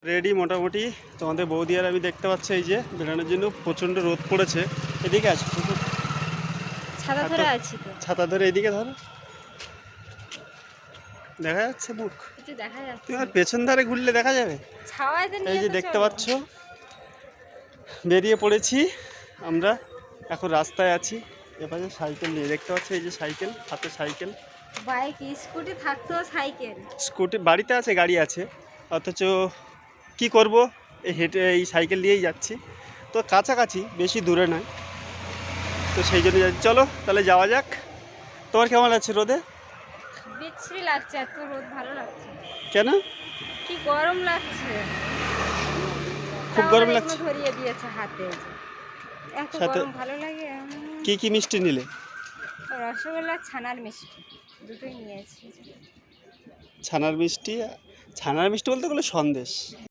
Ready মোটামুটি। তোমাদের বৌদি আর আমি দেখতে পাচ্ছি এই যে বেরোনোর জন্য প্রচণ্ড রোদ পড়েছে। এদিকে আছে ছাতা ধরে আছি তো। ছাতা ধরে এদিকে ধরো, দেখা যাচ্ছে মুখ? কিছু দেখা যাচ্ছে তুমি আর পেছন ধারে ঘুরলে দেখা যাবে। ছাওয়াতে নিয়ে এই যে তো দেখতে চলো। পাচ্ছ বেরিয়ে পড়েছি আমরা, এখন রাস্তায় আছি। এপাশে সাইকেল নিয়ে দেখতে পাচ্ছ, এই যে সাইকেল, হাতে সাইকেল। বাইক স্কুটি থাকতো, সাইকেল স্কুটি বাড়িতে আছে, গাড়ি আছে, অথচ কি করব, এই হেঁটে এই সাইকেল নিয়েই যাচ্ছি। তো কাছাকাছি, বেশি দূরে নয়, তো সেই জন্য যাচ্ছি। চলো তাহলে যাওয়া যাক। তোমার কেমন লাগছে রোদে? বিচ্ছিরি লাগছে, এত রোদ ভালো লাগছে। কেন? কি গরম লাগছে, খুব তাও গরম আবার লাগছে। এগুলো ধরিয়ে দিয়েছে হাতে, এই যে। এত সাথে গরম ভালো লাগে। কি কি মিষ্টি নিলে? রসগোল্লা, ছানার মিষ্টি দুটোই নিয়েছি। ছানার মিষ্টি? ছানার মিষ্টি বলতে গেলে সন্দেশ।